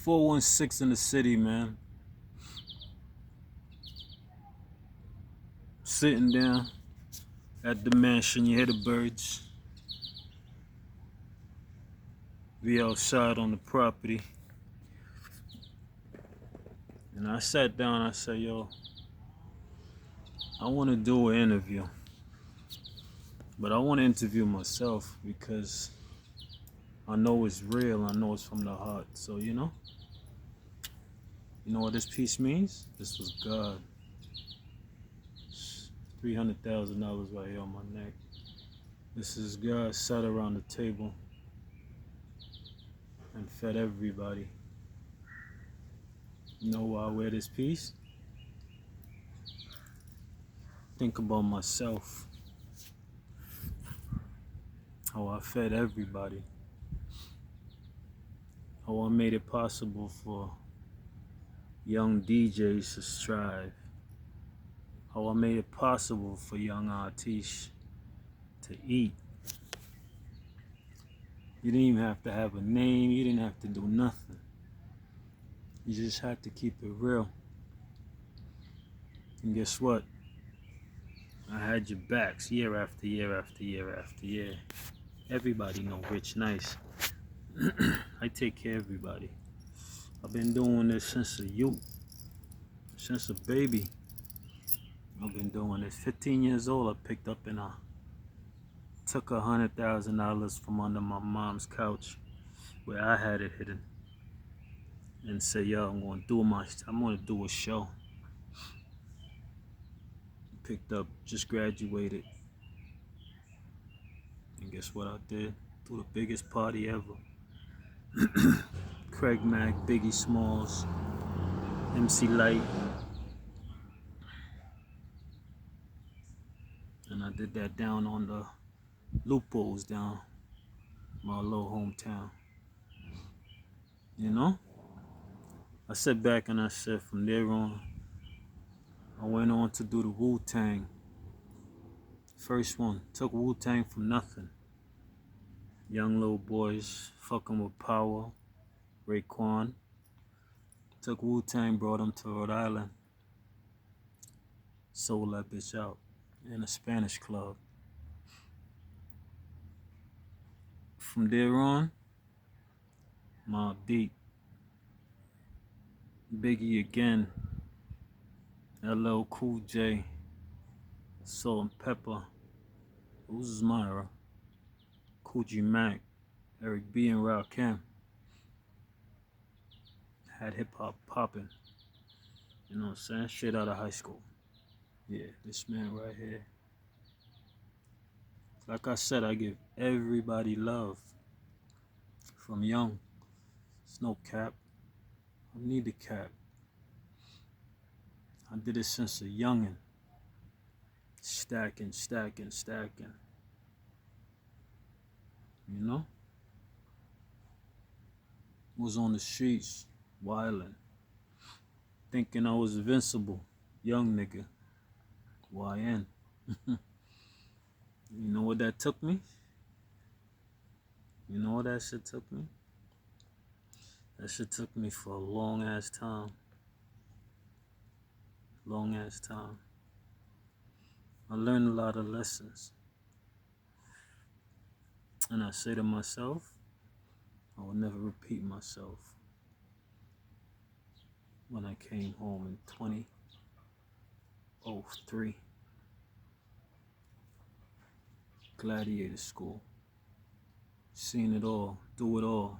416 in the city, man. Sitting down at the mansion, you hear the birds. We outside on the property. And I sat down, I said, yo, I want to do an interview. But I want to interview myself because I know it's real, I know it's from the heart. So, you know what this piece means? This was God. $300,000 right here on my neck. This is God sat around the table and fed everybody. You know why I wear this piece? Think about myself. How I fed everybody. How I made it possible for young DJs to strive. How I made it possible for young artists to eat. You didn't even have to have a name. You didn't have to do nothing. You just had to keep it real. And guess what? I had your backs year after year after year after year. Everybody know Rich Nice. I take care of everybody. I've been doing this since a youth. Since a baby. I've been doing this. 15 years old, I picked up and I took $100,000 from under my mom's couch where I had it hidden and said, yo, I'm gonna do a show. Picked up, just graduated. And guess what I did? Threw the biggest party ever. Craig Mack, Biggie Smalls, MC Light. And I did that down on the loopholes down my little hometown. You know? I sat back and I said from there on, I went on to do the Wu-Tang. First one, took Wu-Tang from nothing. Young little boys fucking with Power, Raekwon. Took Wu-Tang, brought them to Rhode Island. Sold that bitch out in a Spanish club. From there on, Mobb Deep, Biggie again, LL Cool J, Salt-N-Pepa, Uzi Myra, Coogee Mac, Eric B. and Rakim. Had hip hop popping. You know what I'm saying? Straight out of high school. Yeah, this man right here. Like I said, I give everybody love. From young. It's no cap. I don't need the cap. I did it since a youngin'. Stacking. You know? Was on the streets, wildin'. Thinking I was invincible. Young nigga. YN. You know what that took me? You know what that shit took me? That shit took me for a long ass time. Long ass time. I learned a lot of lessons. And I say to myself, I will never repeat myself. When I came home in 2003, Gladiator School. Seen it all, do it all.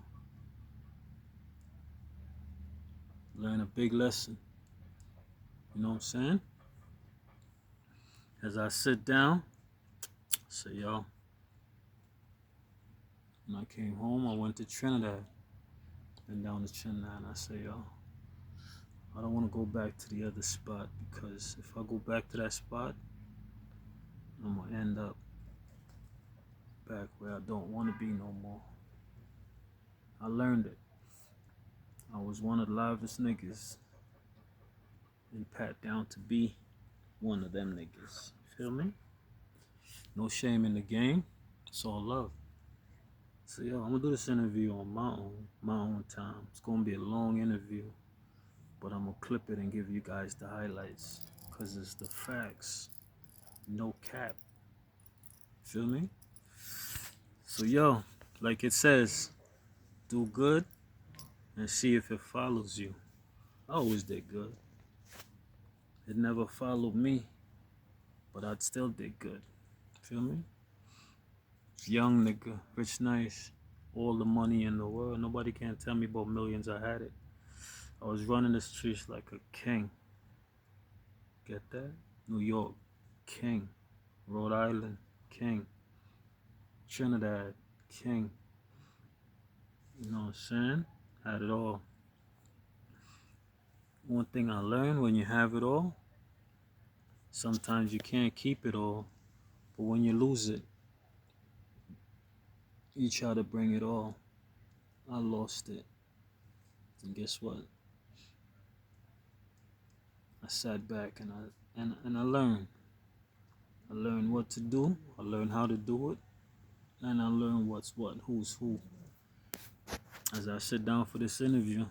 Learn a big lesson. You know what I'm saying? As I sit down, I say, yo, when I came home, I went to Trinidad. Been down to Trinidad, and I say, yo, I don't want to go back to the other spot because if I go back to that spot, I'm going to end up back where I don't want to be no more. I learned it. I was one of the livest niggas and pat down to be one of them niggas. Feel me? No shame in the game. It's all love. So yo, I'm gonna do this interview on my own time. It's gonna be a long interview, but I'm gonna clip it and give you guys the highlights, cause it's the facts, no cap. Feel me? So yo, like it says, do good and see if it follows you. I always did good. It never followed me, but I still did good. Feel me? Young nigga, rich nice, all the money in the world. Nobody can tell me about millions. I had it. I was running the streets like a king. Get that? New York, king. Rhode Island, king. Trinidad, king. You know what I'm saying? Had it all. One thing I learned, when you have it all, sometimes you can't keep it all. But when you lose it, you try to bring it all. I lost it. And guess what? I sat back and I learned. I learned what to do. I learned how to do it. And I learned what's what, who's who. As I sit down for this interview,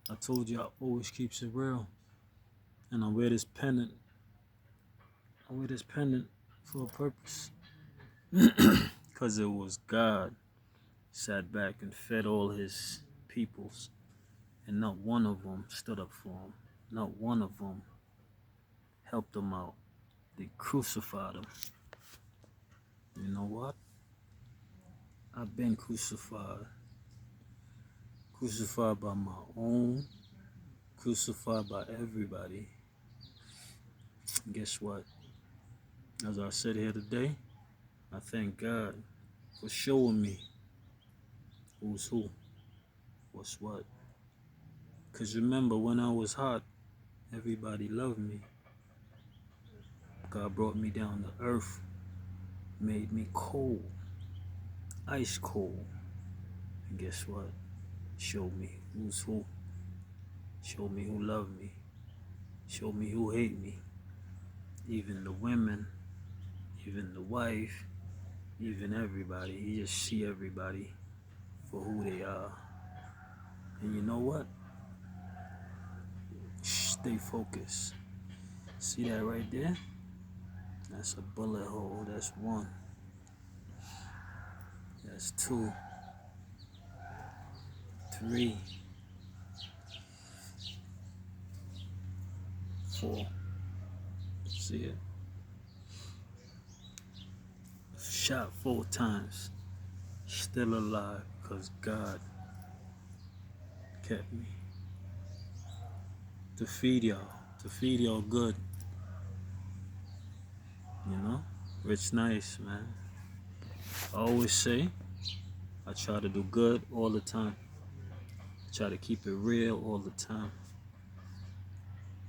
I told you I always keeps it real. And I wear this pendant. I wear this pendant for a purpose. Because it was God sat back and fed all his peoples. And not one of them stood up for him. Not one of them helped him out. They crucified him. You know what? I've been crucified. Crucified by my own. Crucified by everybody. Guess what? As I sit here today, I thank God for showing me who's who, what's what. Because remember, when I was hot, everybody loved me. God brought me down to earth, made me cold, ice cold. And guess what? Showed me who's who. Showed me who loved me. Showed me who hate me. Even the women, even the wife, even everybody. You just see everybody for who they are. And you know what? Stay focused. See that right there? That's a bullet hole. That's one. That's two. Three. Four. See it? Shot 4 times. Still alive because God kept me. To feed y'all good. You know? Rich nice, man. I always say, I try to do good all the time. I try to keep it real all the time.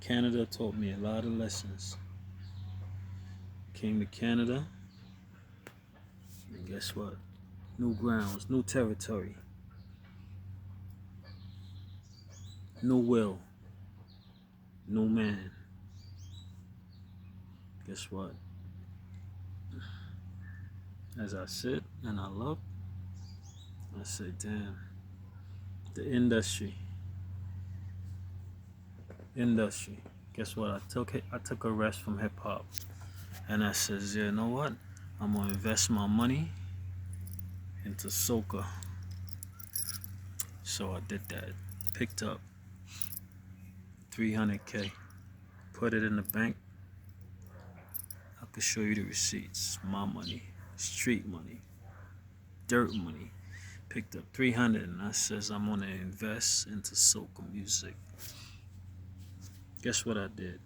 Canada taught me a lot of lessons. Came to Canada, and guess what? New grounds, new territory, new will, new man. Guess what? As I sit and I look, I say, damn, the industry. Guess what? I took a rest from hip hop, and I says, yeah, you know what? I'm gonna invest my money into soca. So I did that. Picked up 300K, put it in the bank. I could show you the receipts. My money, street money, dirt money. Picked up 300 and I says I'm gonna invest into soca music. Guess what I did?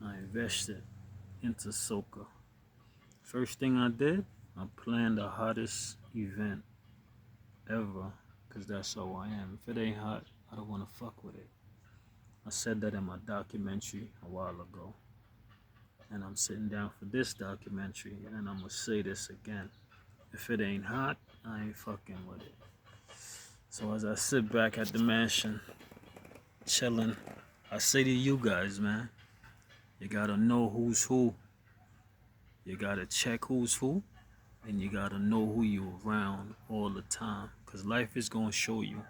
I invested into soca. First thing I did, I planned the hottest event ever, cause that's how I am. If it ain't hot, I don't wanna fuck with it. I said that in my documentary a while ago. And I'm sitting down for this documentary, and I'm gonna say this again. If it ain't hot, I ain't fucking with it. So as I sit back at the mansion, chilling, I say to you guys, man, you gotta know who's who. You gotta check who's who, And you gotta know who you around all the time. Cause life is gonna show you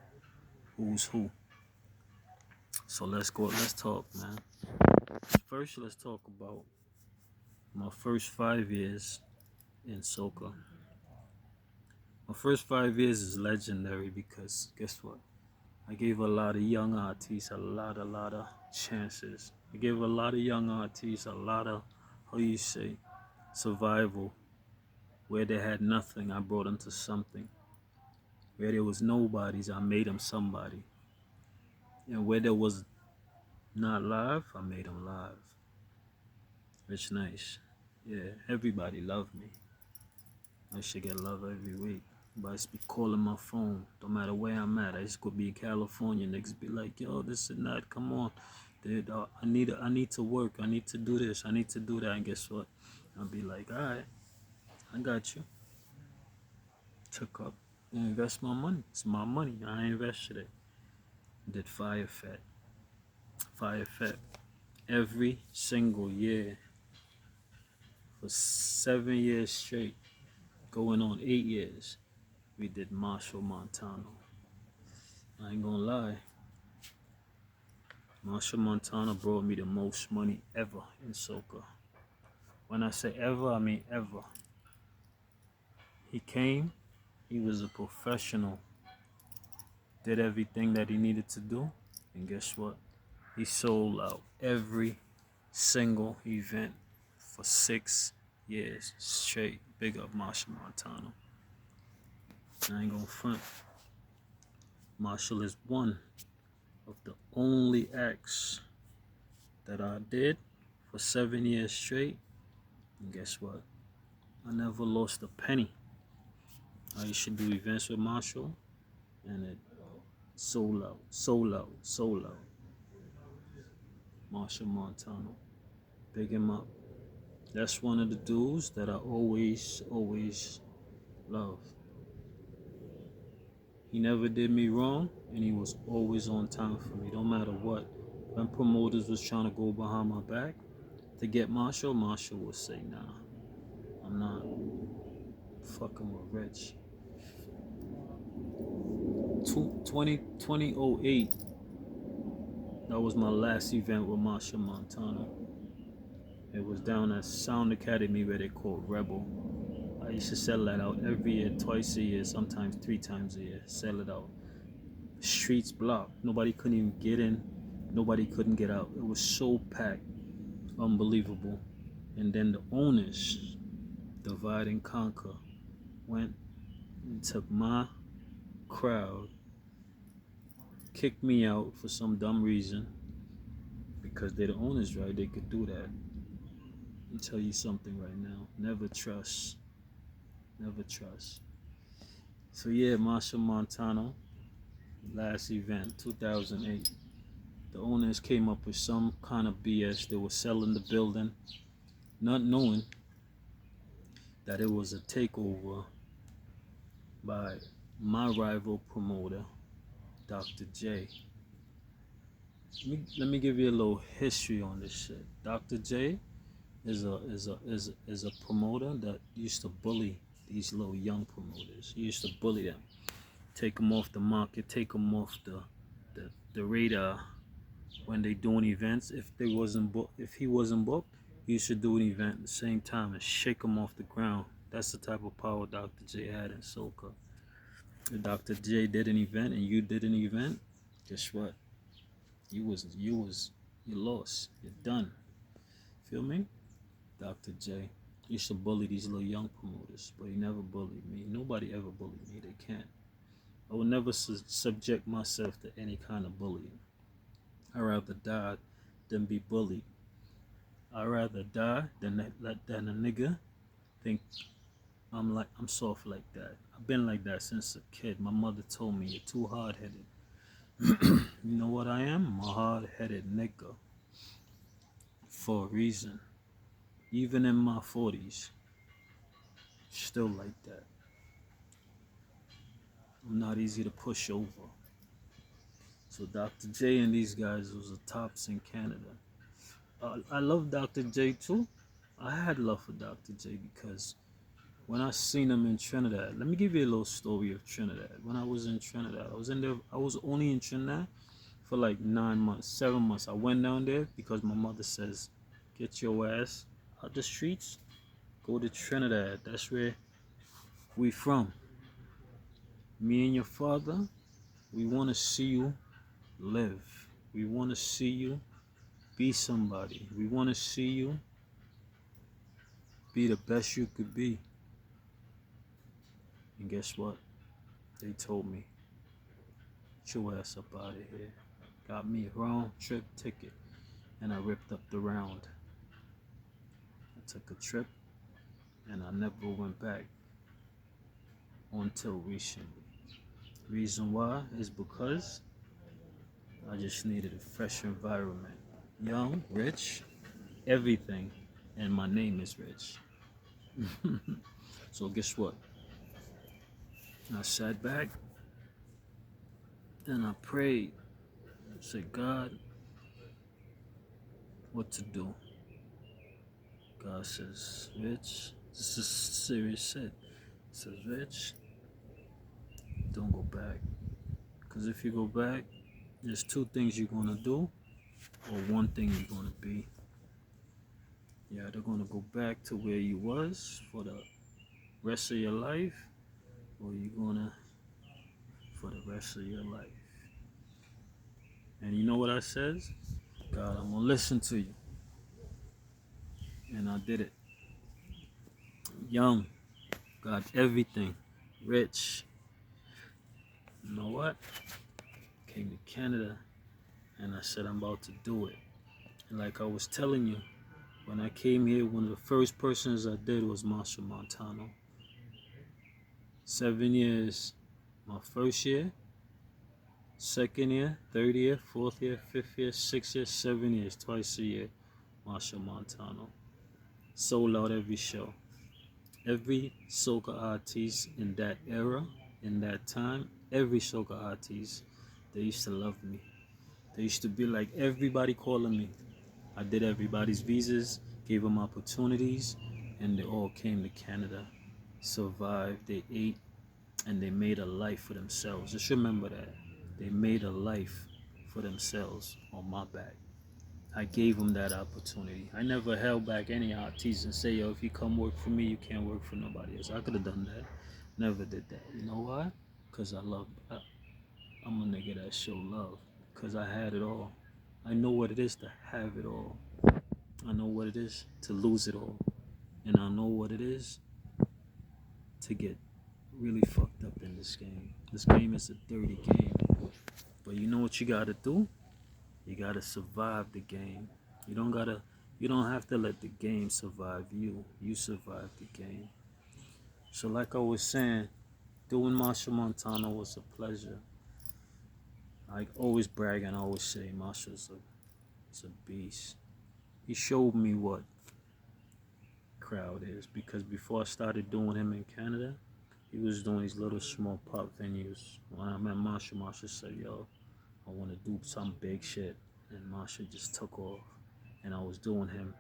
who's who. So let's talk, man. First, let's talk about my first 5 years in soca. My first 5 years is legendary because guess what? I gave a lot of young artists a lot of chances. I gave a lot of young artists a lot of, how you say, survival. Where they had nothing, I brought them to something. Where there was nobodies, I made them somebody. And where there was not live, I made them live. It's nice. Yeah, everybody loved me. I should get love every week. But I just be calling my phone, no matter where I'm at. I just could be in California. Niggas be like, yo, this and that. Come on, dude. I need to work. I need to do this. I need to do that. And guess what? I'll be like, all right, I got you. Took up and invest my money. It's my money. I invested it. Did Fire Fest. Fire Fest. Every single year for 7 years straight, going on 8 years, we did Marshall Montano. I ain't gonna lie. Marshall Montana brought me the most money ever in soca. When I say ever, I mean ever. He came, he was a professional, did everything that he needed to do, and guess what? He sold out every single event for 6 years straight. Big up Marshall Montana. I ain't gonna front. Marshall is one of the only acts that I did for 7 years straight. And guess what? I never lost a penny. I used to do events with Marshall, and it sold out, sold out, sold out. Marshall Montano, big him up. That's one of the dudes that I always love. He never did me wrong, and he was always on time for me, no matter what. When promoters was trying to go behind my back to get Marshall, Marshall would say, nah, I'm not fucking with Rich. 2008, that was my last event with Marshall Montana. It was down at Sound Academy where they called Rebel. I used to sell that out every year, twice a year, sometimes 3 times a year. Sell it out. Streets blocked. Nobody couldn't even get in. Nobody couldn't get out. It was so packed. Unbelievable. And then the owners, divide and conquer, went and took my crowd, kicked me out for some dumb reason. Because they're the owners, right? They could do that. I'll tell you something right now. Never trust. Never trust. So yeah, Marshall Montano, last event, 2008. The owners came up with some kind of BS. They were selling the building, not knowing that it was a takeover by my rival promoter, Dr. J. Let me give you a little history on this shit. Dr. J is a promoter that used to bully these little young promoters. He used to bully them, take them off the market, take them off the radar when they doing events. If he wasn't booked, he used to do an event at the same time and shake them off the ground. That's the type of power Dr. J had in soca. If Dr. J did an event and you did an event, guess what? You lost. You're done. Feel me? Dr. J used to bully these little young promoters, but he never bullied me. Nobody ever bullied me. They can't. I will never subject myself to any kind of bullying. I'd rather die than be bullied. I'd rather die than a nigga think I'm soft like that. I've been like that since a kid. My mother told me you're too hard headed. You know what I am? I'm a hard headed nigga. For a reason. Even in my 40s. Still like that. I'm not easy to push over. So Dr. J and these guys was the tops in Canada. I love Dr. J too. I had love for Dr. J because when I seen him in Trinidad. Let me give you a little story of Trinidad. When I was in Trinidad, I was in there. I was only in Trinidad for like 9 months, 7 months. I went down there because my mother says, "Get your ass out the streets, go to Trinidad. That's where we from. Me and your father, we want to see you live. We want to see you be somebody. We want to see you be the best you could be." And guess what? They told me, "Get your ass up out of here." Got me a round trip ticket and I ripped up the round. I took a trip and I never went back until recently. Reason why is because I just needed a fresh environment. Young, rich, everything, and my name is Rich. So guess what? I sat back and I prayed. I said, "God, what to do?" God says, "Rich, this is serious shit." He says, "Rich, don't go back. Because if you go back, there's two things you're going to do or one thing you're going to be. You're either going to go back to where you was for the rest of your life or you're going to for the rest of your life." And you know what I says? "God, I'm going to listen to you." And I did it. Young, got everything, rich. You know what? Came to Canada and I said I'm about to do it. And like I was telling you, when I came here, one of the first persons I did was Machel Montano. 7 years, my first year, second year, third year, fourth year, fifth year, 6 years, 7 years, twice a year, Machel Montano. Sold out every show. Every soca artist in that era, in that time, every soca artist, they used to love me. They used to be like everybody calling me. I did everybody's visas, gave them opportunities, and they all came to Canada, survived, they ate, and they made a life for themselves. Just remember that. They made a life for themselves on my back. I gave them that opportunity. I never held back any artists and say, "Yo, if you come work for me, you can't work for nobody else." I could have done that. Never did that. You know why? Because I'm a nigga that show love. Because I had it all. I know what it is to have it all. I know what it is to lose it all. And I know what it is to get really fucked up in this game. This game is a dirty game. But you know what you gotta do? You gotta survive the game. You don't have to let the game survive you. You survive the game. So like I was saying, doing Machel Montano was a pleasure. I always brag and I always say Machel's a beast. He showed me what crowd is because before I started doing him in Canada, he was doing these little small pop venues. When I met Machel said, "Yo, I want to do some big shit." And Machel just took off. And I was doing him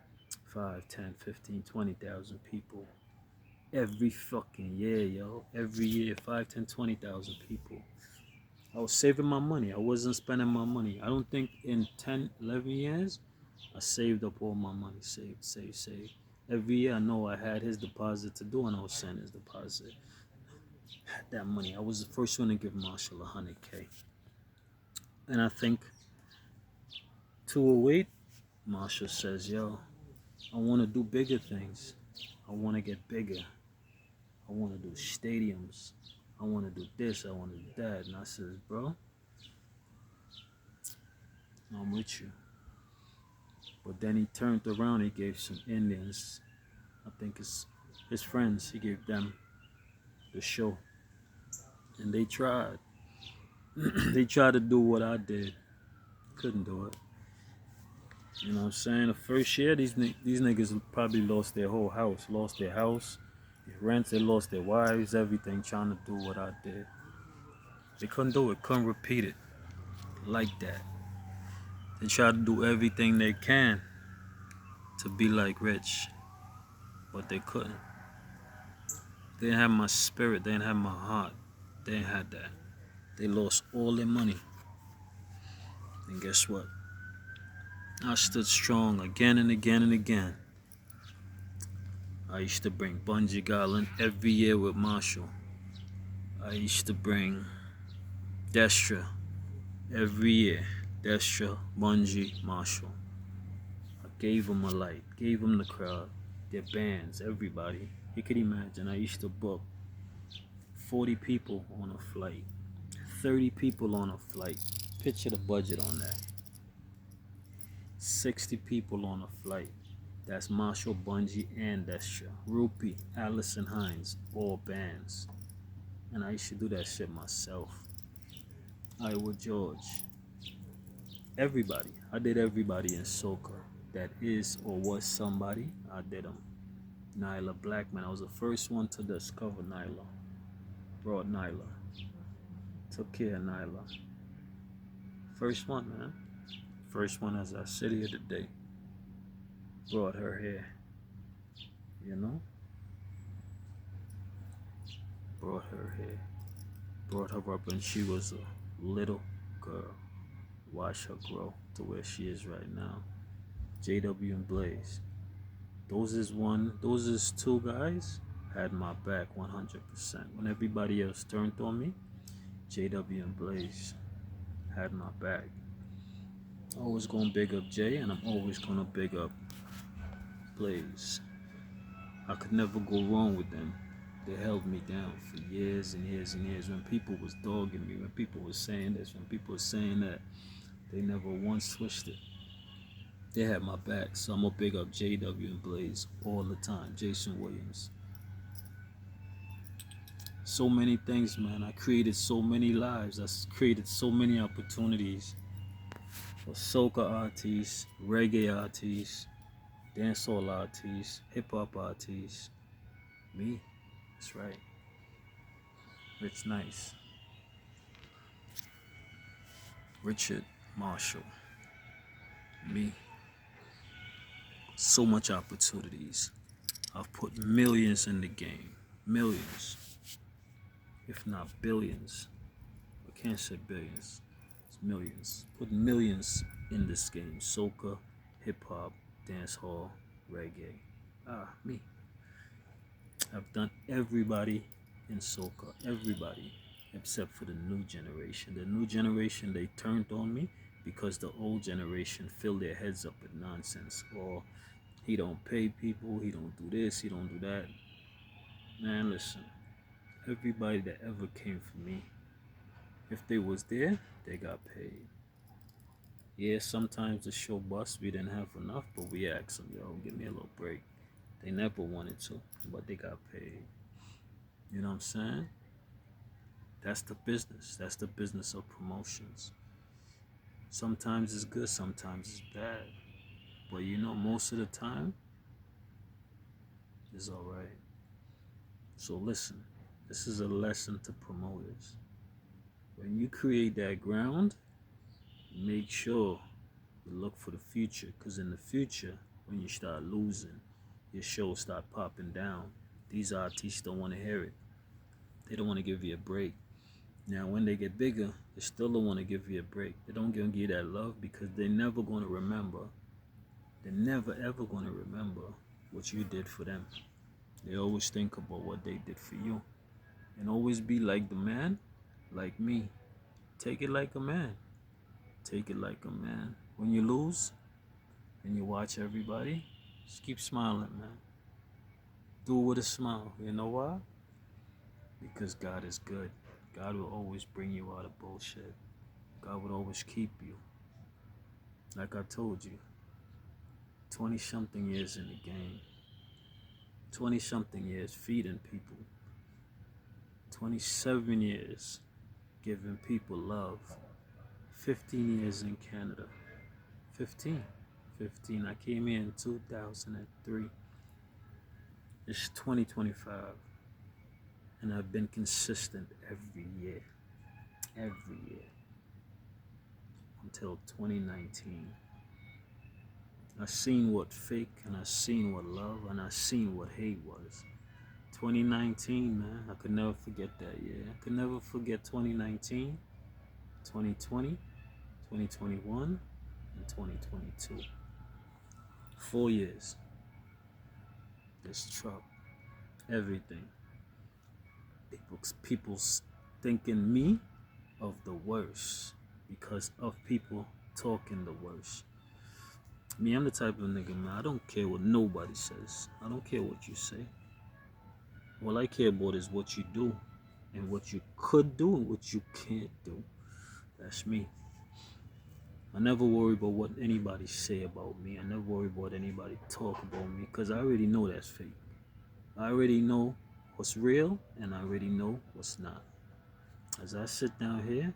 5, 10, 15, 20,000 people. Every fucking year, yo. Every year, 5, 10, 20,000 people. I was saving my money. I wasn't spending my money. I don't think in 10, 11 years, I saved up all my money. Save. Every year I know I had his deposit to do and I was sending his deposit. Had that money. I was the first one to give Machel 100K. And I think 208, Machel says, "Yo, I want to do bigger things. I want to get bigger. I want to do stadiums. I want to do this. I want to do that." And I says, "Bro, I'm with you." But then he turned around. He gave some Indians, I think it's his friends, he gave them the show. And they tried. They tried to do what I did. Couldn't do it. You know what I'm saying? The first year, these niggas probably lost their whole house. Lost their house, their rent, they lost their wives, everything, trying to do what I did. They couldn't do it, couldn't repeat it like that. They try to do everything they can to be like Rich, but they couldn't. They didn't have my spirit. They didn't have my heart. They didn't have that. They lost all their money. And guess what? I stood strong again and again and again. I used to bring Bungie Garland every year with Marshall. I used to bring Destra every year. Destra, Bungie, Marshall. I gave them a light, gave them the crowd, their bands, everybody. You could imagine, I used to book 40 people on a flight, 30 people on a flight. Picture the budget on that. 60 people on a flight. That's Marshall, Bungie, and Destra. Rupee, Allison Hines, all bands. And I used to do that shit myself. Iowa George. Everybody. I did everybody in soca that is or was somebody. I did them. Nyla Blackman. I was the first one to discover Nyla. Brought Nyla. Took care of Nyla. First one, man. First one, as I sit here today. Brought her here. You know? Brought her here. Brought her up when she was a little girl. Watch her grow to where she is right now. JW and Blaze. Those is two guys had my back 100%. When everybody else turned on me, JW and Blaze had my back. I'm always gonna big up Jay, and I'm always gonna big up Blaze. I could never go wrong with them. They held me down for years and years and years. When people was dogging me, when people was saying this, when people was saying that, they never once switched it. They had my back, so I'm gonna big up JW and Blaze all the time. Jason Williams. So many things, man. I created so many lives. I created so many opportunities for soca artists, reggae artists, dancehall artists, hip hop artists. Me, that's right. Rich Nice. Richard Marshall. Me. So much opportunities. I've put millions in the game. Millions. If not billions. I can't say billions. It's millions. Put millions in this game. Soca, hip hop, dancehall, reggae. Me. I've done everybody in soca. Everybody. Except for the new generation. The new generation, they turned on me because the old generation filled their heads up with nonsense. Or he don't pay people, he don't do this, he don't do that. Man, listen. Everybody that ever came for me, if they was there, they got paid. Yeah, sometimes the show bust, we didn't have enough, but we asked them, yo, give me a little break. They never wanted to, but they got paid. You know what I'm saying? That's the business. That's the business of promotions. Sometimes it's good, sometimes it's bad. But you know, most of the time, it's all right. So listen, this is a lesson to promoters. When you create that ground, make sure you look for the future. Because in the future, when you start losing, your show start popping down. These artists don't want to hear it. They don't want to give you a break. Now, when they get bigger, they still don't want to give you a break. They don't give you that love because they're never going to remember. They're never, ever going to remember what you did for them. They always think about what they did for you. And always be like the man, like me. Take it like a man. Take it like a man. When you lose and you watch everybody, just keep smiling, man. Do it with a smile. You know why? Because God is good. God will always bring you out of bullshit. God will always keep you. Like I told you, 20-something years in the game. 20-something years feeding people. 27 years giving people love. 15 years in Canada. 15. I came here in 2003. It's 2025. And I've been consistent every year. Every year. Until 2019. I've seen what fake and I've seen what love and I've seen what hate was. 2019, man. I could never forget that year. I could never forget 2019, 2020, 2021, and 2022. 4 years. This truck, everything. People's thinking me of the worst because of people talking the worst. Me, I'm the type of nigga, man. I don't care what nobody says. I don't care what you say. All I care about is what you do and what you could do and what you can't do. That's me. I never worry about what anybody say about me. I never worry about anybody talk about me because I already know that's fake. I already know what's real and I already know what's not. As I sit down here,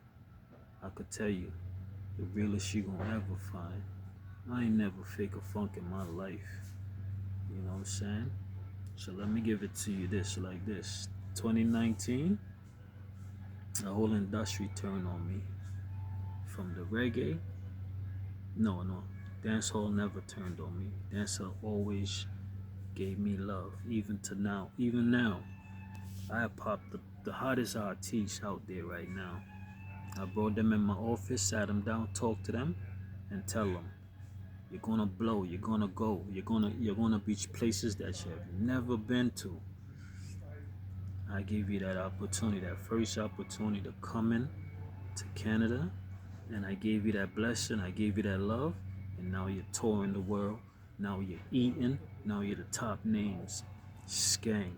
I could tell you the realest you gonna ever find. I ain't never fake a funk in my life. You know what I'm saying? So let me give it to you like this. 2019, the whole industry turned on me. From the reggae, no, dancehall never turned on me. Dancehall always gave me love, even now. I have popped the hottest artists out there right now. I brought them in my office, sat them down, talked to them, and tell them, you're gonna blow, you're gonna go, you're gonna reach places that you have never been to. I gave you that opportunity, that first opportunity to come in to Canada, and I gave you that blessing, I gave you that love, and now you're touring the world, now you're eating, now you're the top names. Skang,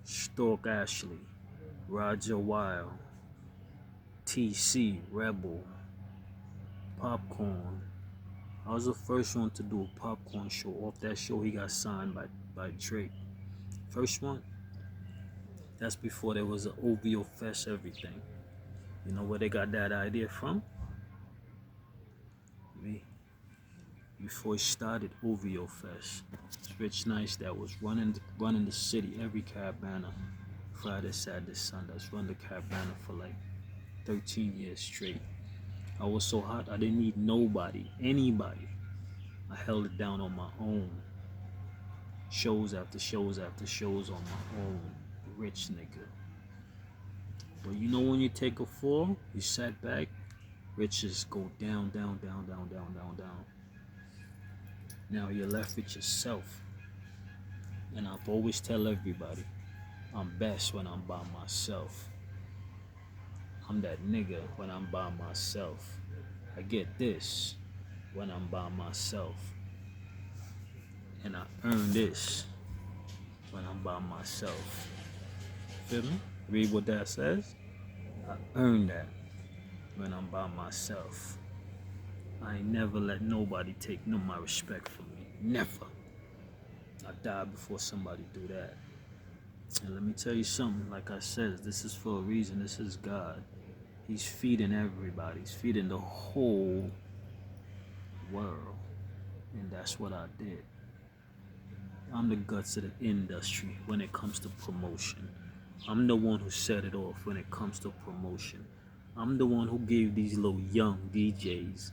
Stork Ashley, Roger Wild, TC, Rebel, Popcorn. I was the first one to do a Popcorn show. Off that show, he got signed by Drake. First one. That's before there was an OVO Fest, everything. You know where they got that idea from? Me. Before it started OVO Fest, it's Rich Nice that was running the city, every Carabana, Friday, Saturday, Sunday. I run the Carabana for like 13 years straight. I was so hot, I didn't need anybody. I held it down on my own. Shows after shows after shows on my own. Rich nigga. But you know when you take a fall, you sat back, riches go down, down, down, down, down, down, down. Now you're left with yourself. And I've always tell everybody, I'm best when I'm by myself. I'm that nigga when I'm by myself. I get this when I'm by myself. And I earn this when I'm by myself. Feel me? Read what that says. I earn that when I'm by myself. I ain't never let nobody take my respect from me. Never. I die before somebody do that. And let me tell you something, like I said, this is for a reason. This is God. He's feeding everybody. He's feeding the whole world. And that's what I did. I'm the guts of the industry when it comes to promotion. I'm the one who set it off when it comes to promotion. I'm the one who gave these little young DJs,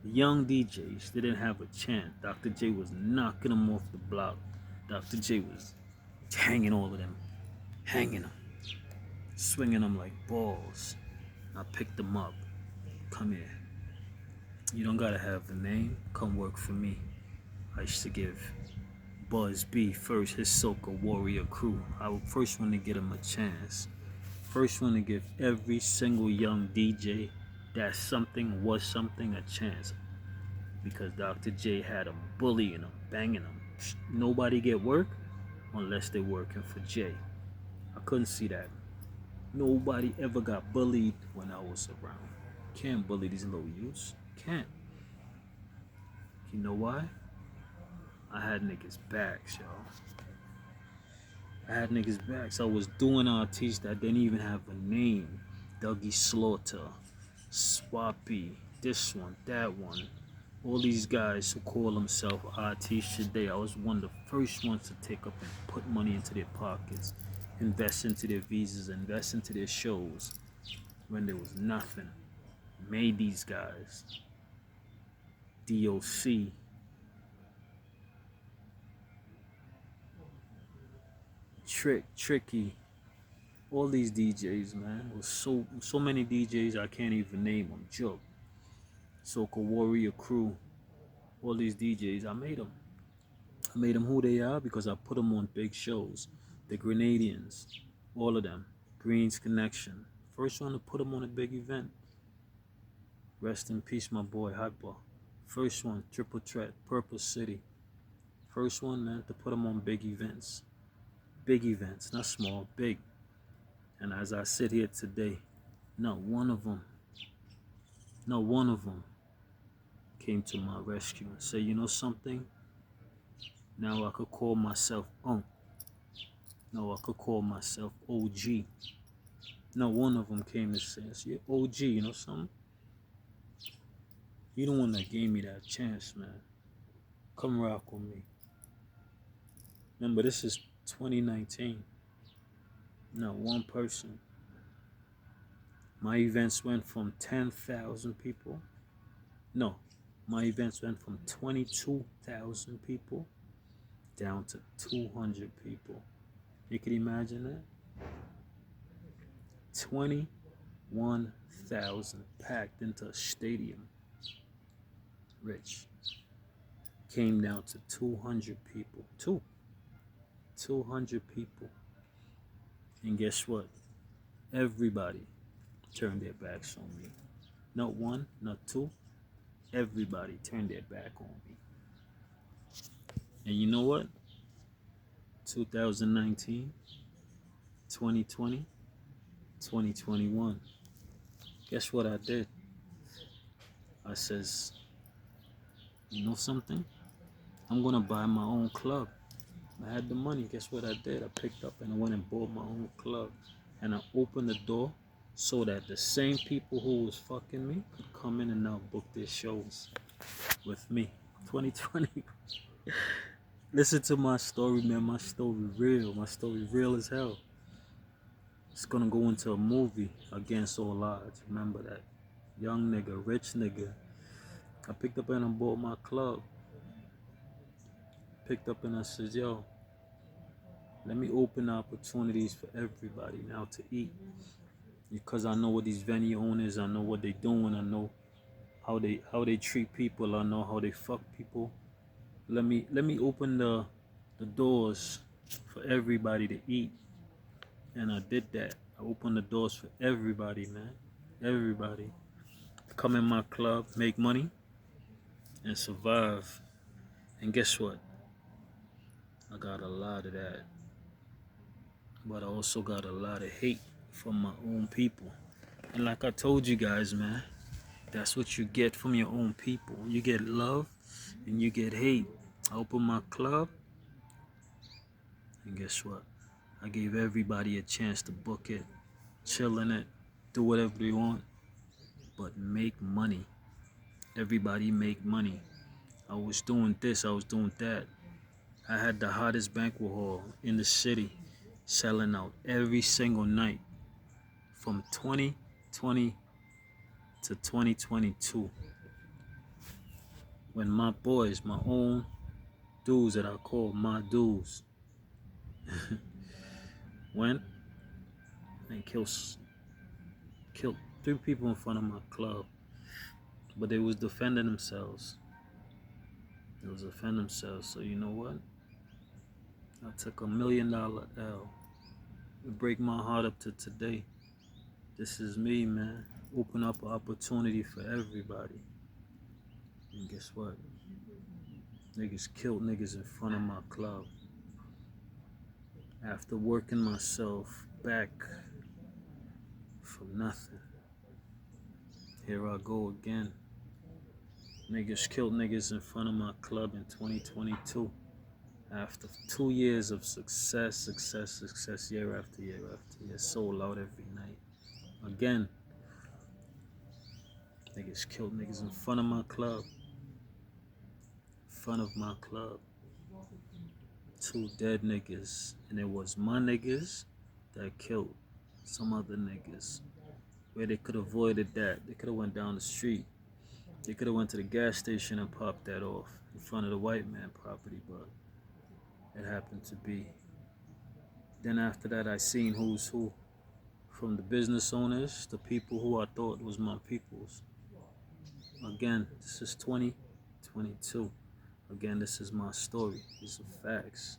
they didn't have a chance. Dr. J was knocking them off the block. Dr. J was hanging all of them, swinging them like balls. I picked them up. Come here. You don't gotta have a name. Come work for me. I used to give Buzz B first, his Soca Warrior crew. I was first one to get him a chance. First one to give every single young DJ that was something a chance. Because Dr. J had them bullying them, banging them. Nobody get work unless they're working for Jay. I couldn't see that. Nobody ever got bullied when I was around. Can't bully these little youths. Can't. You know why? I had niggas' backs, y'all. I had niggas' backs. I was doing artists that didn't even have a name. Dougie Slaughter, Swappy, this one, that one. All these guys who call themselves artists today, I was one of the first ones to take up and put money into their pockets, invest into their visas, invest into their shows when there was nothing. Made these guys. DOC. Tricky, all these DJs, man. It was so many DJs I can't even name them. Joke, Soca Warrior Crew, all these DJs. I made them. I made them who they are because I put them on big shows. The Grenadians, all of them. Greens Connection. First one to put them on a big event. Rest in peace, my boy Hyper. First one, Triple Threat, Purple City. First one, man, to put them on big events. Big events, not small, big. And as I sit here today, not one of them came to my rescue and say, you know something? Now I could call myself Unc. No, I could call myself OG. No one of them came to say, you're OG, you know something? You the one that gave me that chance, man. Come rock with me. Remember, this is 2019. Not one person. My events went from 10,000 people. No, my events went from 22,000 people down to 200 people. You can imagine that? 21,000 packed into a stadium. Rich. Came down to 200 people. 200 people. And guess what? Everybody turned their backs on me. Not one, not two. Everybody turned their back on me. And you know what? 2019, 2020, 2021. Guess what I did? I says, you know something? I'm gonna buy my own club. I had the money. Guess what I did? I picked up and I went and bought my own club. And I opened the door so that the same people who was fucking me could come in and now book their shows with me. 2020. Listen to my story, man. My story real. My story real as hell. It's gonna go into a movie against all odds. Remember that. Young nigga, rich nigga. I picked up and I bought my club. Picked up and I said, yo, let me open opportunities for everybody now to eat. Because I know what these venue owners, I know what they doing, I know how they treat people, I know how they fuck people. Let me open the doors for everybody to eat. And I did that. I opened the doors for everybody, man. Everybody. Come in my club, make money, and survive. And guess what? I got a lot of that. But I also got a lot of hate from my own people. And like I told you guys, man, that's what you get from your own people. You get love and you get hate. I opened my club, and guess what? I gave everybody a chance to book it, chill in it, do whatever they want, but make money. Everybody make money. I was doing this, I was doing that. I had the hottest banquet hall in the city, selling out every single night from 2020 to 2022. When my boys, my own dudes that I call my dudes, went and killed 3 people in front of my club, but they was defending themselves. So you know what? I took $1 million L. It break my heart up to today. This is me, man. Open up an opportunity for everybody. And guess what? Niggas killed niggas in front of my club. After working myself back from nothing. Here I go again. Niggas killed niggas in front of my club in 2022. After 2 years of success, year after year, sold out every night. Again, niggas killed niggas in front of my club. 2 dead niggas. And it was my niggas that killed some other niggas. Where they could have avoided that. They could have went down the street. They could have went to the gas station and popped that off in front of the white man property, but it happened to be Then after that, I seen who's who. From the business owners, the people who I thought was my peoples. Again, this is 2022. Again, this is my story. These are facts.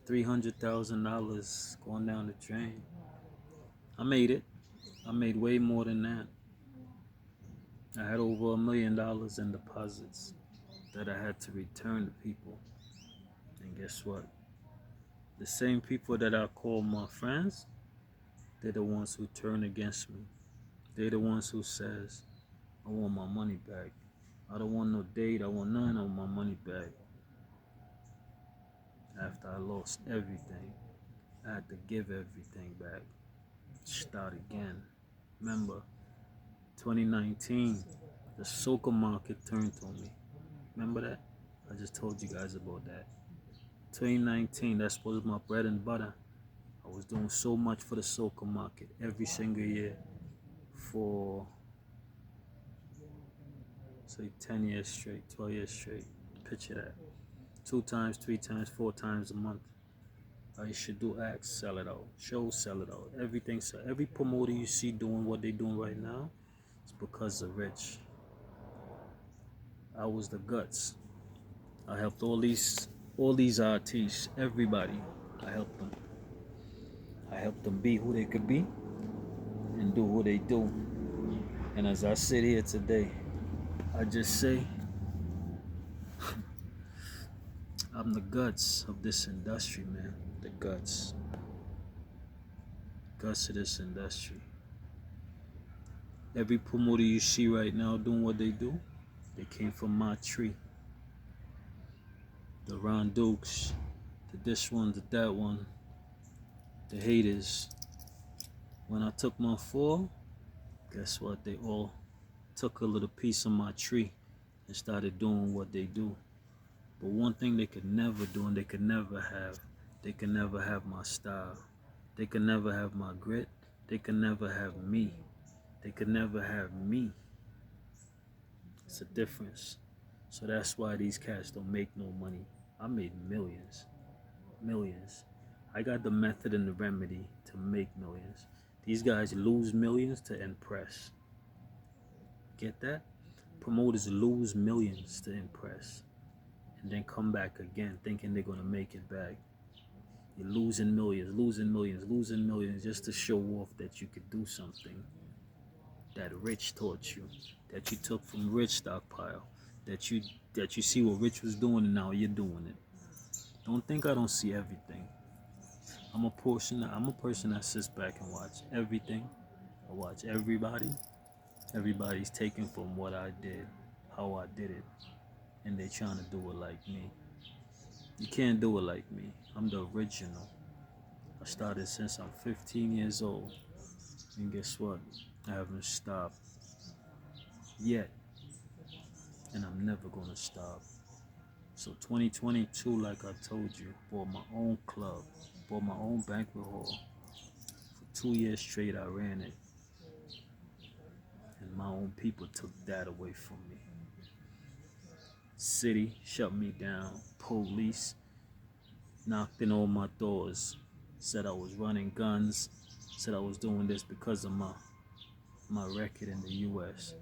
$300,000 going down the drain. I made it. I made way more than that. I had over $1 million in deposits that I had to return to people. And guess what? The same people that I call my friends, they're the ones who turn against me. They're the ones who says, I want my money back. I don't want no date. I want none of my money back. After I lost everything, I had to give everything back. Start again. Remember, 2019, the soccer market turned on me. Remember that? I just told you guys about that. 2019, that's was my bread and butter. I was doing so much for the soccer market every single year for, say, 10 years straight, 12 years straight. Picture that. 2 times, 3 times, 4 times a month. I should do acts, sell it out. Shows, sell it out. Everything, sell. Every promoter you see doing what they're doing right now, it's because they're rich. I was the guts. I helped all these artists, everybody. I helped them. I helped them be who they could be and do who they do. And as I sit here today, I just say I'm the guts of this industry, man. The guts. Guts of this industry. Every promoter you see right now doing what they do, they came from my tree. The Ron Dukes, the this one, the that one, the haters. When I took my fall, guess what? They all took a little piece of my tree and started doing what they do. But one thing they could never do and they could never have my style. They could never have my grit. They could never have me. They could never have me. It's a difference. So that's why these cats don't make no money. I made millions. Millions. I got the method and the remedy to make millions. These guys lose millions to impress. Get that? Promoters lose millions to impress and then come back again thinking they're going to make it back. You're losing millions just to show off that you could do something that Rich taught you, that you took from Rich stockpile, that you see what Rich was doing and now you're doing it. Don't think I don't see everything. I'm a person that sits back and watch everything. I watch everybody. Everybody's taking from what I did, how I did it, and they trying to do it like me. You can't do it like me. I'm the original. I started since I'm 15 years old. And guess what? I haven't stopped yet. And I'm never gonna stop. So 2022, like I told you, bought my own club, bought my own banquet hall. For 2 years straight, I ran it. And my own people took that away from me. City shut me down. Police knocked in all my doors. Said I was running guns. Said I was doing this because of my record in the U.S.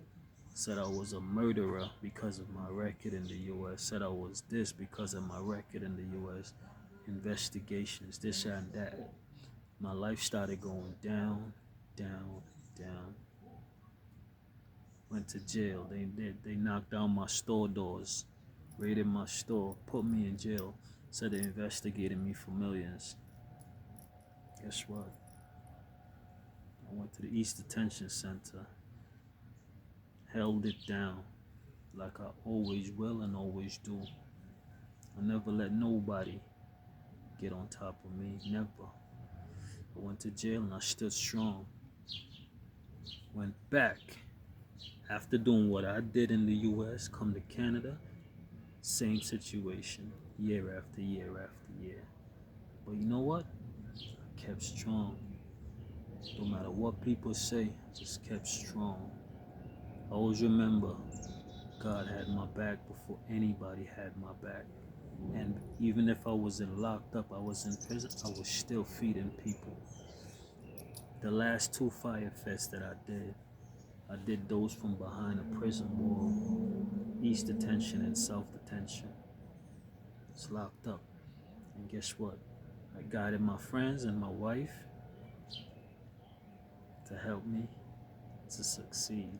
Said I was a murderer because of my record in the U.S. Said I was this because of my record in the U.S. Investigations, this and that. My life started going down, down, down. Went to jail. They knocked down my store doors, raided my store, put me in jail. Said they investigated me for millions. Guess what? I went to the East Detention Center, held it down like I always will and always do. I never let nobody get on top of me, never. I went to jail and I stood strong. Went back after doing what I did in the US, come to Canada, same situation, year after year after year. But you know what? I kept strong. No matter what people say, I just kept strong. I always remember God had my back before anybody had my back. And even if I wasn't locked up, I was in prison, I was still feeding people. The last 2 fire fests that I did those from behind a prison wall, East detention and South detention. It's locked up. And guess what? I guided my friends and my wife to help me to succeed.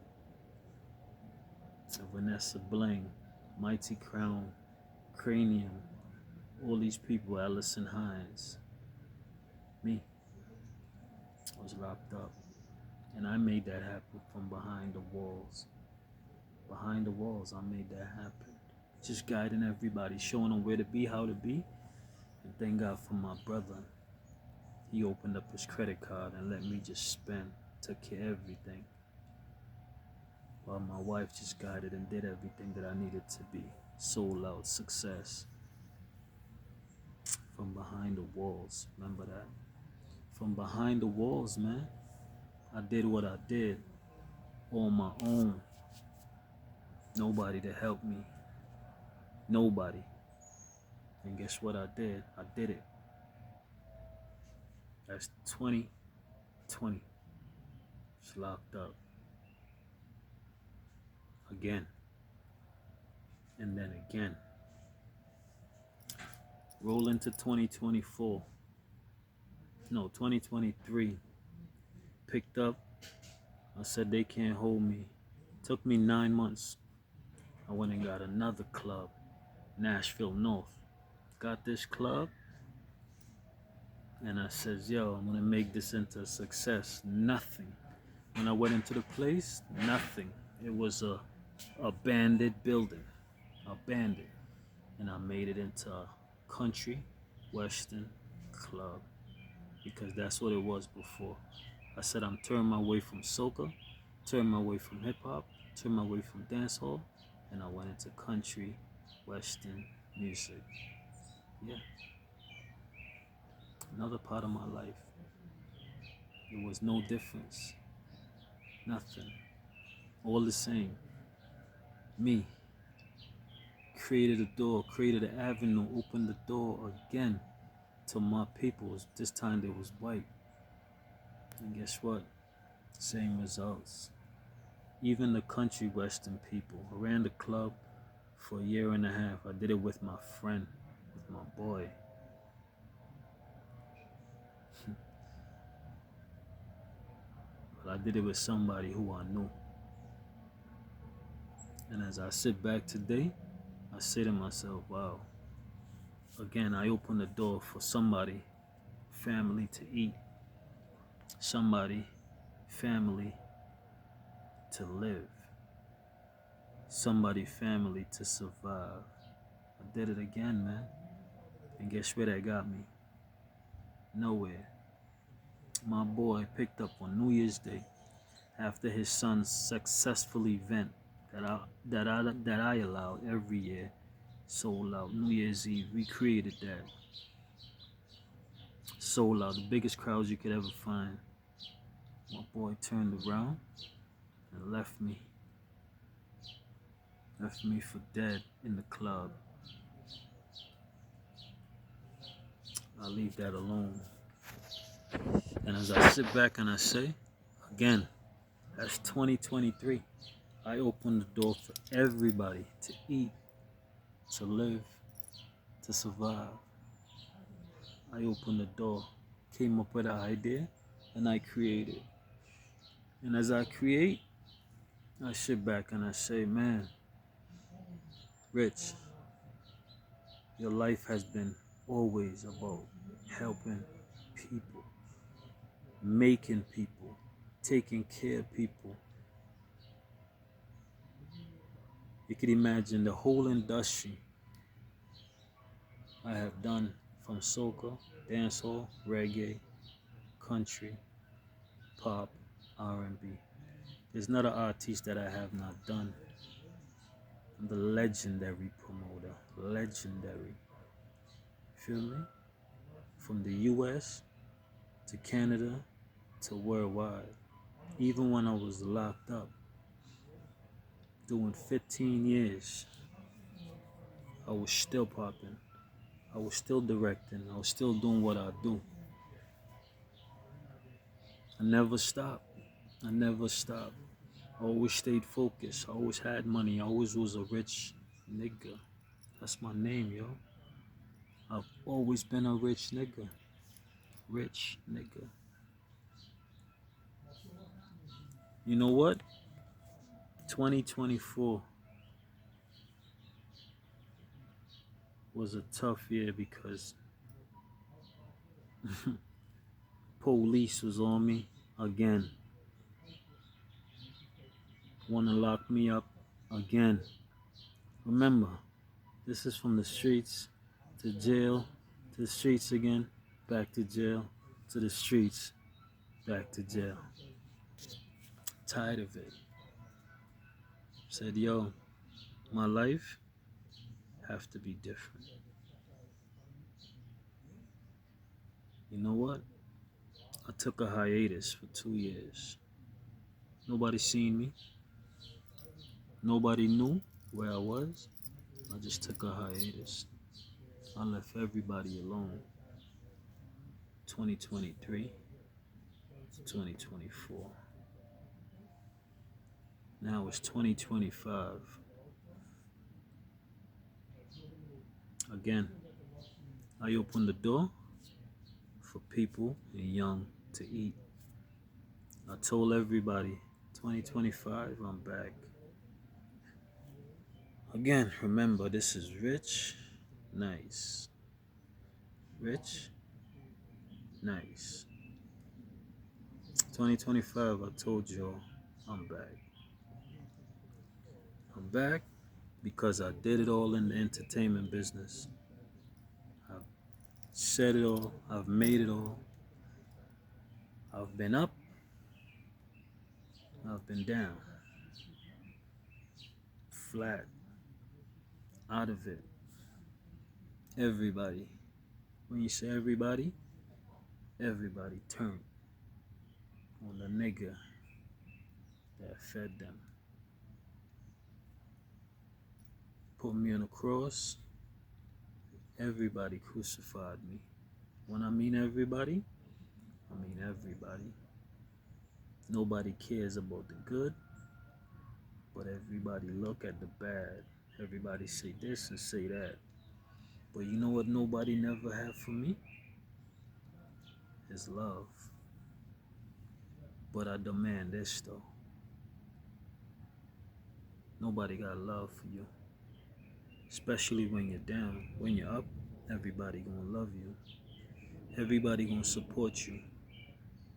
Vanessa Bling, Mighty Crown, Cranium, all these people, Allison Hines, me, was locked up. And I made that happen from behind the walls. Behind the walls, I made that happen. Just guiding everybody, showing them where to be, how to be. And thank God for my brother. He opened up his credit card and let me just spend, took care of everything. While my wife just guided and did everything that I needed to be. Sold out success. From behind the walls, remember that? From behind the walls, man. I did what I did on my own. Nobody to help me. Nobody. And guess what I did? I did it. That's 2020. It's locked up. Again. And then again. Roll into 2024. No, 2023. Picked up. I said they can't hold me. Took me 9 months. I went and got another club. Nashville North. Got this club. And I says, yo, I'm gonna make this into a success. Nothing. When I went into the place, nothing. It was a abandoned building. Abandoned. And I made it into a country western club. Because that's what it was before. I said I'm turning my way from soca, turning my way from hip hop, turning my way from dancehall, and I went into country western music. Yeah. Another part of my life. There was no difference. Nothing. All the same. Me. Created a door, created an avenue, opened the door again to my people. This time they was white. And guess what? Same results. Even the country western people. I ran the club for a year and a half. I did it with my friend, with my boy. But I did it with somebody who I knew. And as I sit back today, I say to myself, wow. Again, I opened the door for somebody, family to eat. Somebody, family to live. Somebody, family to survive. I did it again, man. And guess where that got me? Nowhere. My boy picked up on New Year's Day after his son's successful event that I allow every year. Sold out. New Year's Eve, we created that. Sold out, the biggest crowds you could ever find. My boy turned around and left me. Left me for dead in the club. I'll leave that alone. And as I sit back and I say, again, that's 2023. I opened the door for everybody to eat, to live, to survive. I opened the door, came up with an idea, and I created. And as I create, I sit back and I say, man, Rich, your life has been always about helping people, making people, taking care of people. You can imagine the whole industry I have done, from soca, dancehall, reggae, country, pop, R&B. There's not an artist that I have not done. I'm the legendary promoter. Legendary. Feel me? From the US to Canada to worldwide. Even when I was locked up, doing 15 years, I was still popping. I was still directing. I was still doing what I do. I never stopped. I never stopped. I always stayed focused. I always had money. I always was a rich nigga. That's my name, yo. I've always been a rich nigga. Rich nigga. You know what? 2024 was a tough year because police was on me again. Want to lock me up again. Remember, this is from the streets to jail, to the streets again, back to jail, to the streets, back to jail. Tired of it. Said, yo, my life have to be different. You know what? I took a hiatus for 2 years. Nobody seen me. Nobody knew where I was. I just took a hiatus. I left everybody alone. 2023 to 2024. Now it's 2025. Again, I opened the door for people and young to eat. I told everybody, 2025, I'm back. Again, remember, this is Rich Nice. Rich Nice. 2025, I told y'all, I'm back. I'm back because I did it all in the entertainment business. I've said it all. I've made it all. I've been up. I've been down. Flat. Out of it. Everybody. When you say everybody turned on the nigga that fed them. Put me on a cross. Everybody crucified me. When I mean everybody, I mean everybody. Nobody cares about the good, but everybody look at the bad. Everybody say this and say that. But you know what nobody never had for me? Is love. But I demand this though. Nobody got love for you. Especially when you're down. When you're up, everybody gonna love you. Everybody gonna support you.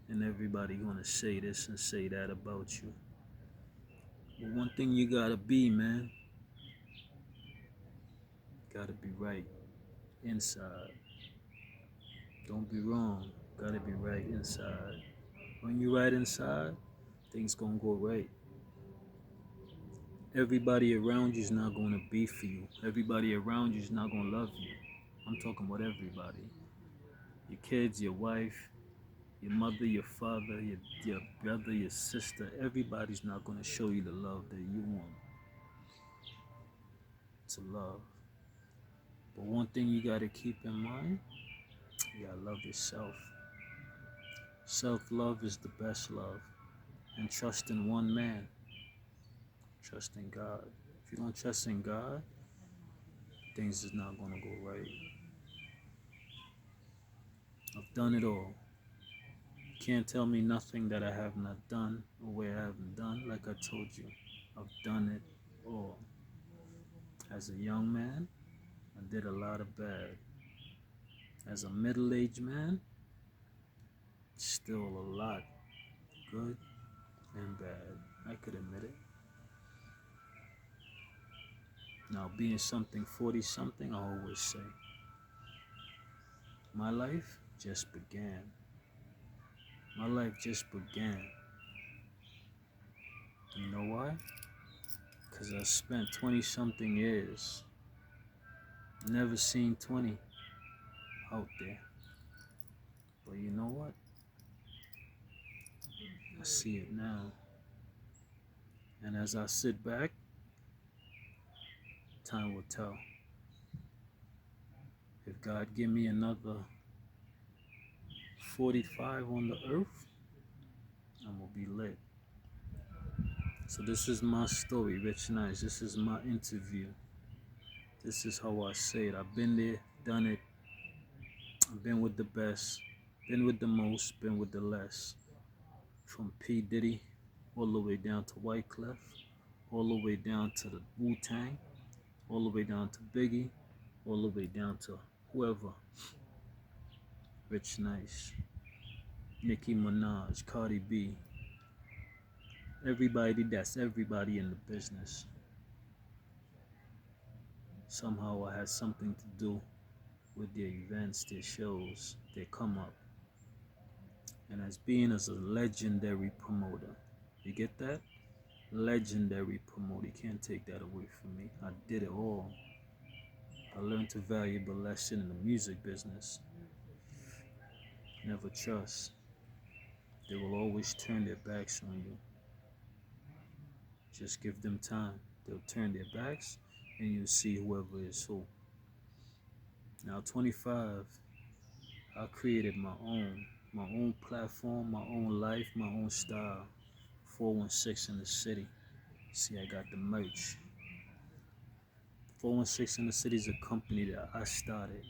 And everybody gonna say this and say that about you. But one thing you gotta be, man. Gotta be right inside. Don't be wrong. Gotta be right inside. When you right inside, things gonna go right. Everybody around you is not gonna be for you. Everybody around you is not gonna love you. I'm talking about everybody. Your kids, your wife, your mother, your father, your brother, your sister. Everybody's not gonna show you the love that you want to love. But one thing you gotta keep in mind, you gotta love yourself. Self-love is the best love. And trust in one man. Trust in God. If you don't trust in God, things is not gonna go right. I've done it all. You can't tell me nothing that I have not done or where I haven't done. Like I told you, I've done it all. As a young man, I did a lot of bad. As a middle-aged man, still a lot good and bad. I could admit it. Now, being something 40-something, I always say, my life just began. My life just began. You know why? Because I spent 20-something years. Never seen 20 out there. But you know what? I see it now. And as I sit back, time will tell. If God give me another 45 on the earth, I'm gonna be lit. So this is my story, Rich Nice. This is my interview. This is how I say it. I've been there, done it. I've been with the best, been with the most, been with the less. From P. Diddy all the way down to Wyclef, all the way down to the Wu-Tang, all the way down to Biggie, all the way down to whoever. Rich Nice, Nicki Minaj, Cardi B. Everybody, that's everybody in the business. Somehow I had something to do with their events, their shows, their come up. And as being as a legendary promoter, you get that? Legendary promoter, you can't take that away from me. I did it all. I learned a valuable lesson in the music business. Never trust. They will always turn their backs on you. Just give them time. They'll turn their backs and you'll see whoever is who. Now 25, I created my own platform, my own life, my own style. 416 in the city. See, I got the merch. 416 in the city is a company that I started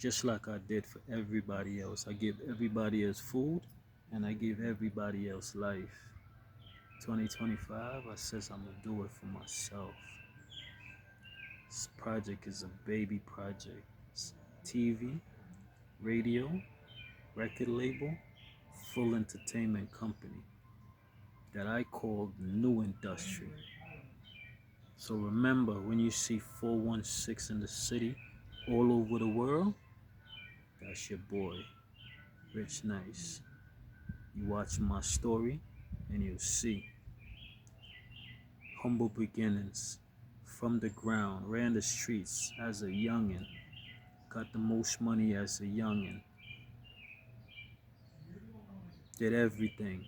just like I did for everybody else. I give everybody else food and I give everybody else life. 2025, I says I'm gonna do it for myself. This project is a baby project. It's TV, radio, record label, full entertainment company that I call the New Industry. So remember, when you see 416 in the city all over the world, that's your boy, Rich Nice. You watch my story and you'll see humble beginnings from the ground, ran the streets as a youngin', got the most money as a youngin', did everything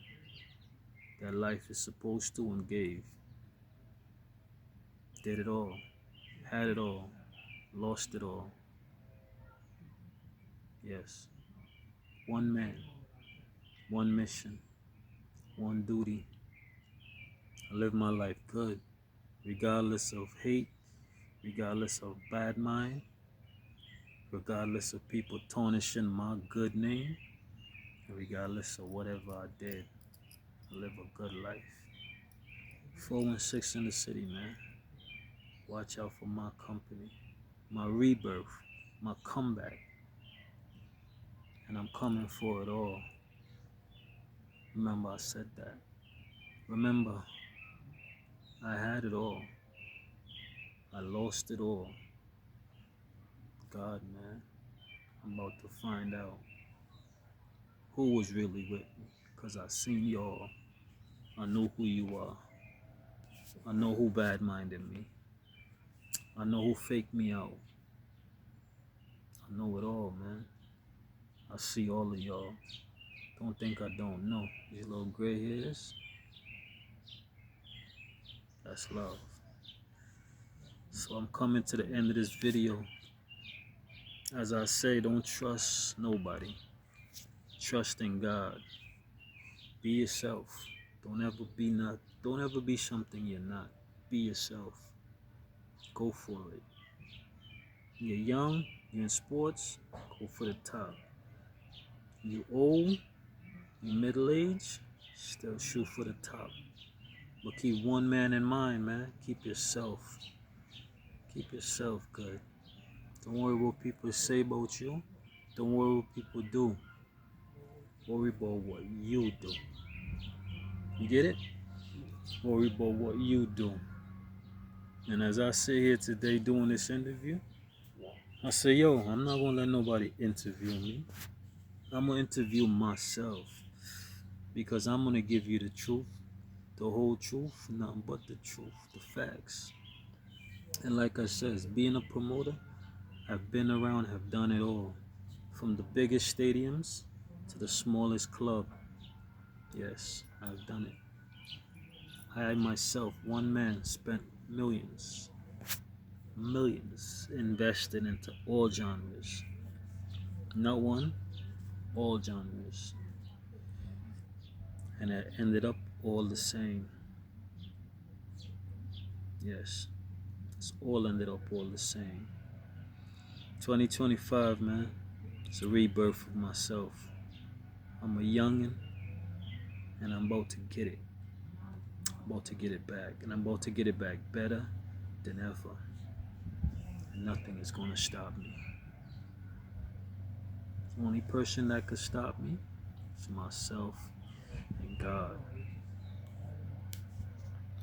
that life is supposed to and gave, did it all, had it all, lost it all. Yes, one man, one mission, one duty. I live my life good, regardless of hate, regardless of bad mind, regardless of people tarnishing my good name, and regardless of whatever I did. I live a good life. 416 in the city, man. Watch out for my company, my rebirth, my comeback. And I'm coming for it all. Remember, I said that. Remember, I had it all. I lost it all. God, man, I'm about to find out who was really with me. Because I seen y'all. I know who you are. I know who bad-minded me. I know who faked me out. I know it all, man. I see all of y'all. Don't think I don't know. These little gray hairs, that's love. So I'm coming to the end of this video. As I say, don't trust nobody. Trust in God. Be yourself. Don't ever be something you're not. Be yourself. Go for it. You're young, you're in sports, go for the top. You old, you middle-aged, still shoot for the top. But keep one man in mind, man. Keep yourself. Keep yourself good. Don't worry what people say about you. Don't worry what people do. Worry about what you do. You get it? Worry about what you do. And as I sit here today doing this interview, I say, yo, I'm not gonna let nobody interview me. I'm gonna interview myself. Because I'm gonna give you the truth, the whole truth, nothing but the truth, the facts. And like I said, being a promoter, I've been around, have done it all. From the biggest stadiums to the smallest club. Yes, I've done it. I myself, one man, spent millions. millions invested into all genres. Not one, all genres. And it ended up all the same. Yes, it's all ended up all the same. 2025, man, it's a rebirth of myself. I'm a youngin', and I'm about to get it. I'm about to get it back, and I'm about to get it back better than ever. And nothing is gonna stop me. The only person that could stop me is myself and God.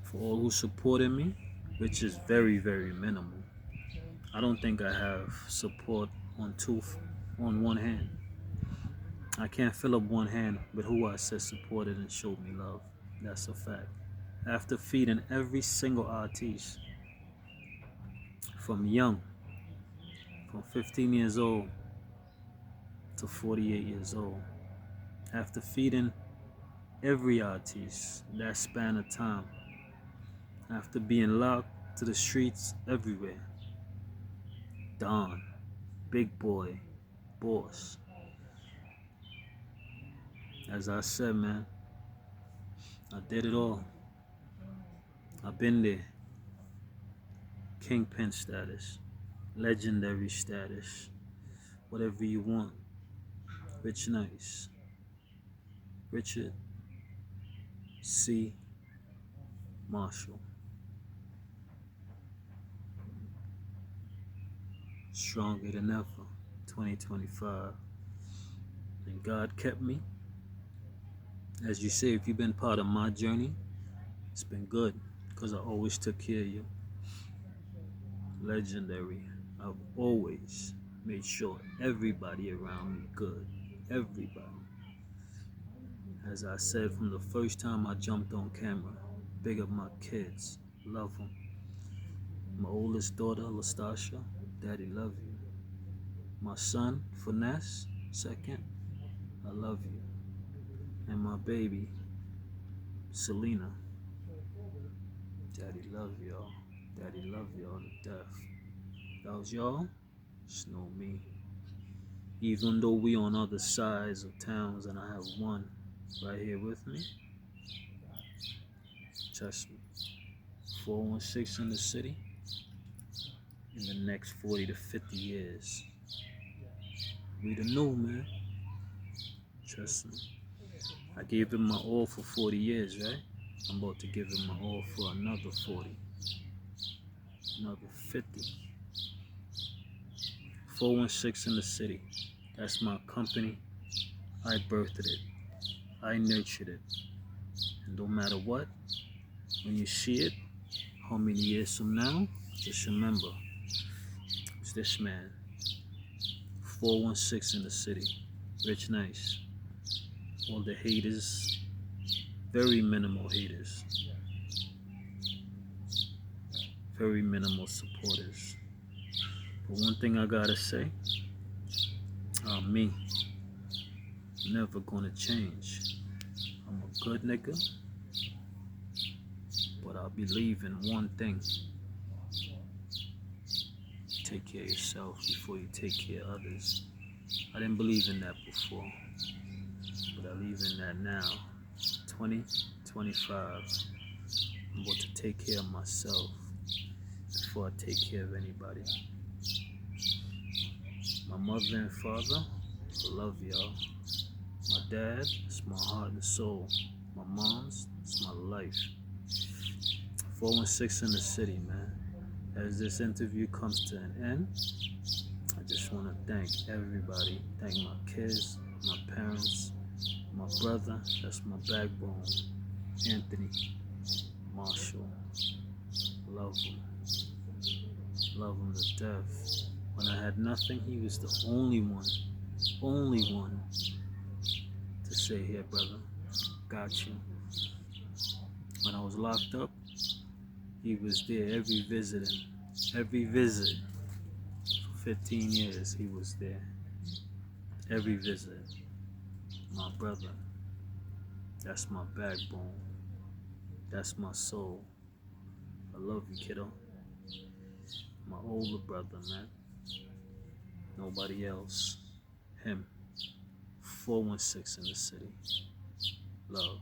For all who supported me, which is very, very minimal. I don't think I have support on one hand. I can't fill up one hand with who I said supported and showed me love. That's a fact. After feeding every single artiste from young, from 15 years old to 48 years old, after feeding every artiste that span of time, after being locked to the streets everywhere, Don, Big Boy, Boss. As I said, man, I did it all. I've been there. Kingpin status, legendary status, whatever you want. Rich Nice, Richard C. Marshall. Stronger than ever, 2025. And God kept me. As you say, if you've been part of my journey, it's been good because I always took care of you. Legendary. I've always made sure everybody around me good. Everybody. As I said from the first time I jumped on camera, big up my kids, love them. My oldest daughter, Lastasha, daddy love you. My son, Finesse, second, I love you. And my baby, Selena, daddy love y'all. Daddy love y'all to death. That was y'all, it's no me. Even though we on other sides of towns and I have one right here with me, trust me, 416 in the city, in the next 40 to 50 years. We the new, man. Trust me. I gave him my all for 40 years, right? I'm about to give him my all for another 40. Another 50. 416 in the city. That's my company. I birthed it. I nurtured it. And no matter what, when you see it, how many years from now, just remember, it's this man. 416 in the city. Rich Nice. All the haters, very minimal haters. Very minimal supporters. But one thing I gotta say, me, never gonna change. I'm a good nigga, but I believe in one thing. Take care of yourself before you take care of others. I didn't believe in that before, but I believe in that now. 2025, I'm about to take care of myself before I take care of anybody. My mother and father, I love y'all. My dad, it's my heart and soul. My mom's, it's my life. 416 in the city, man. As this interview comes to an end, I just want to thank everybody. Thank my kids, my parents, my brother, that's my backbone, Anthony Marshall. Love him. Love him to death. When I had nothing, he was the only one to say, here, brother, got you. When I was locked up, he was there every visit for 15 years. He was there every visit. My brother, that's my backbone, that's my soul. I love you, kiddo. My older brother, man. Nobody else. Him. 416 in the city. Love.